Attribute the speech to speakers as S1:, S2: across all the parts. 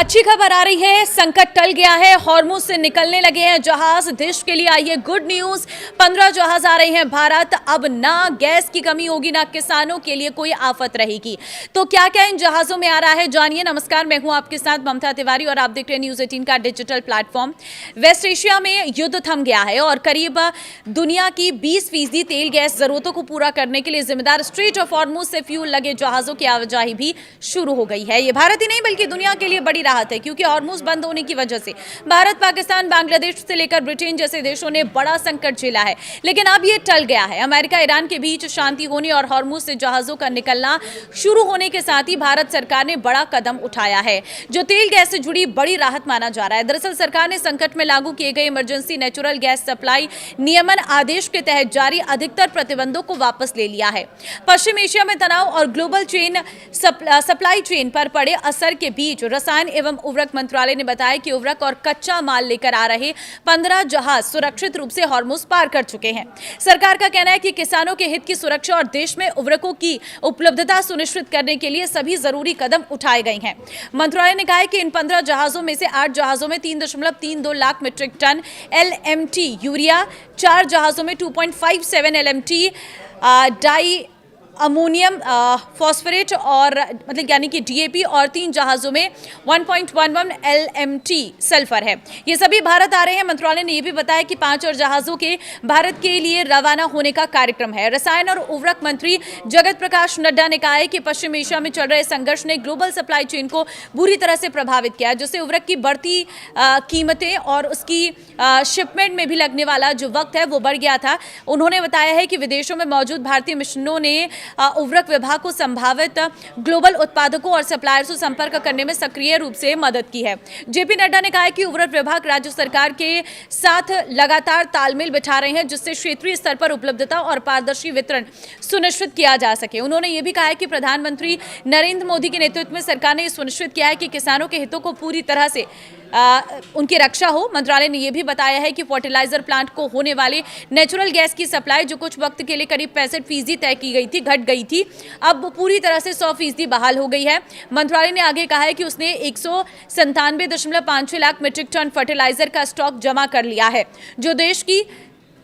S1: अच्छी खबर आ रही है, संकट टल गया है। हॉर्मुज से निकलने लगे हैं जहाज। देश के लिए आई है गुड न्यूज। 15 जहाज आ रहे हैं भारत। अब ना गैस की कमी होगी, ना किसानों के लिए कोई आफत रहेगी। तो क्या क्या इन जहाजों में आ रहा है, जानिए। नमस्कार, मैं हूं आपके साथ ममता तिवारी और आप देख रहे हैं न्यूज 18 का डिजिटल प्लेटफॉर्म। वेस्ट एशिया में युद्ध थम गया है और करीब दुनिया की 20% तेल गैस जरूरतों को पूरा करने के लिए जिम्मेदार स्ट्रेट ऑफ हॉर्मुज से फ्यूल लगे जहाजों की आवाजाही भी शुरू हो गई है। ये भारत ही नहीं बल्कि दुनिया के लिए बड़ी राहत है, क्योंकि हॉर्मुज बंद होने की वजह से भारत, पाकिस्तान, बांग्लादेश से लेकर ब्रिटेन जैसे देशों ने बड़ा संकट झेला है। लेकिन अब ये टल गया है। अमेरिका ईरान के बीच शांति होने और हॉर्मुज से जहाजों का निकलना शुरू होने के साथ ही भारत सरकार ने बड़ा कदम उठाया है, जो तेल गैस से जुड़ी बड़ी राहत माना जा रहा है। दरअसल सरकार ने संकट में लागू किए गए इमरजेंसी नेचुरल गैस सप्लाई नियमन आदेश के तहत जारी अधिकतर प्रतिबंधों को वापस ले लिया है। पश्चिम एशिया में तनाव और ग्लोबल चेन सप्लाई चेन पर पड़े असर के बीच रसायन एवं उर्वरक मंत्रालय ने बताया कि उर्वरक और कच्चा माल लेकर आ रहे 15 जहाज सुरक्षित रूप से हॉर्मुज पार कर चुके हैं। सरकार का कहना है कि किसानों के हित की सुरक्षा और देश में उर्वरकों की उपलब्धता सुनिश्चित करने के लिए सभी जरूरी कदम उठाए गए हैं। मंत्रालय ने कहा है कि इन 15 जहाजों में से 8 जहाजों में 3.32 lakh metric ton LMT urea, 4 जहाजों में 2.57 LMT डाई अमोनियम फॉस्फेट और मतलब यानी कि DAP और 3 जहाजों में 1.11 LMT सल्फर है। ये सभी भारत आ रहे हैं। मंत्रालय ने यह भी बताया कि 5 और जहाजों के भारत के लिए रवाना होने का कार्यक्रम है। रसायन और उर्वरक मंत्री जगत प्रकाश नड्डा ने कहा है कि पश्चिम एशिया में चल रहे संघर्ष ने ग्लोबल सप्लाई चेन को बुरी तरह से प्रभावित किया, जिससे उर्वरक की बढ़ती कीमतें और उसकी शिपमेंट में भी लगने वाला जो वक्त है वो बढ़ गया था। उन्होंने बताया है कि विदेशों में मौजूद भारतीय मिशनों ने उर्वरक विभाग को संभावित ग्लोबल उत्पादकों और सप्लायर्स से संपर्क करने में सक्रिय रूप से मदद की है। जेपी नड्डा ने कहा है कि उर्वरक विभाग राज्य सरकार के साथ लगातार तालमेल बिठा रहे हैं, जिससे क्षेत्रीय स्तर पर उपलब्धता और पारदर्शी वितरण सुनिश्चित किया जा सके। उन्होंने ये भी कहा है कि प्रधानमंत्री नरेंद्र मोदी के नेतृत्व में सरकार ने सुनिश्चित किया है कि किसानों के हितों को पूरी तरह से उनकी रक्षा हो। मंत्रालय ने यह भी बताया है कि फर्टिलाइजर प्लांट को होने वाले नेचुरल गैस की सप्लाई, जो कुछ वक्त के लिए करीब 65% तय की गई थी, घट गई थी, अब पूरी तरह से 100% बहाल हो गई है। मंत्रालय ने आगे कहा है कि उसने 197.56 लाख मीट्रिक टन फर्टिलाइजर का स्टॉक जमा कर लिया है, जो देश की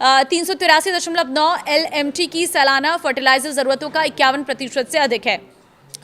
S1: 383.9 LMT की सालाना फर्टिलाइजर जरूरतों का 51% से अधिक है।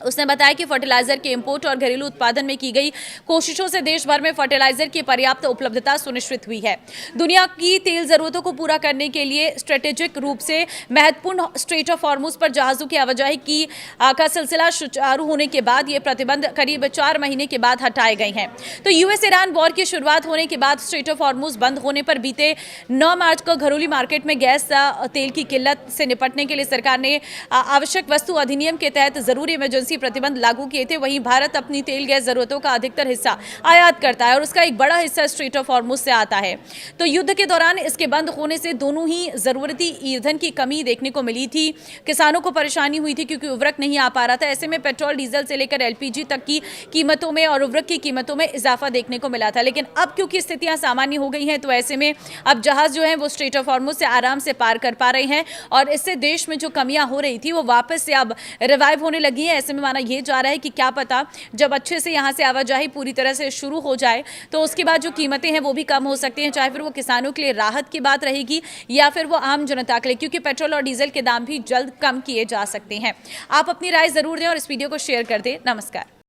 S1: उसने बताया कि फर्टिलाइजर के इंपोर्ट और घरेलू उत्पादन में की गई कोशिशों से देश भर में फर्टिलाइजर की पर्याप्त उपलब्धता सुनिश्चित हुई है। दुनिया की तेल जरूरतों को पूरा करने के लिए स्ट्रेटेजिक रूप से महत्वपूर्ण स्ट्रेट ऑफ हॉर्मुज पर जहाजों की आवाजाही का सिलसिला सुचारू होने के बाद ये प्रतिबंध करीब 4 महीने के बाद हटाए गए हैं। तो US ईरान वॉर की शुरुआत होने के बाद स्ट्रेट ऑफ हॉर्मुज बंद होने पर बीते 9 मार्च को घरेलू मार्केट में गैस तेल की किल्लत से निपटने के लिए सरकार ने आवश्यक वस्तु अधिनियम के तहत जरूरी इमरजेंसी प्रतिबंध लागू किए थे। वहीं भारत अपनी तेल गैस जरूरतों का अधिकतर हिस्सा आयात करता है और उसका एक बड़ा हिस्सा स्ट्रेट ऑफ हॉर्मुज से आता है। तो युद्ध के दौरान इसके बंद होने से दोनों ही जरूरती ईंधन की कमी देखने को मिली थी। किसानों को परेशानी हुई थी क्योंकि उर्वरक नहीं आ पा रहा था। ऐसे में पेट्रोल, डीजल से लेकर LPG तक की कीमतों में और उर्वरक की कीमतों में इजाफा देखने को मिला था। लेकिन अब क्योंकि स्थितियां सामान्य हो गई हैं, तो ऐसे में अब जहाज जो है वो स्ट्रेट ऑफ हॉर्मुज से आराम से पार कर पा रहे हैं और इससे देश में जो कमियां हो रही थी वो वापस से अब रिवाइव होने लगी है। ऐसे में माना यह जा रहा है कि क्या पता जब अच्छे से यहां से आवाजाही पूरी तरह से शुरू हो जाए तो उसके बाद जो कीमतें हैं वो भी कम हो सकती हैं, चाहे फिर वो किसानों के लिए राहत की बात रहेगी या फिर वो आम जनता के लिए, क्योंकि पेट्रोल और डीजल के दाम भी जल्द कम किए जा सकते हैं। आप अपनी राय जरूर दें और इस वीडियो को शेयर कर दें। नमस्कार।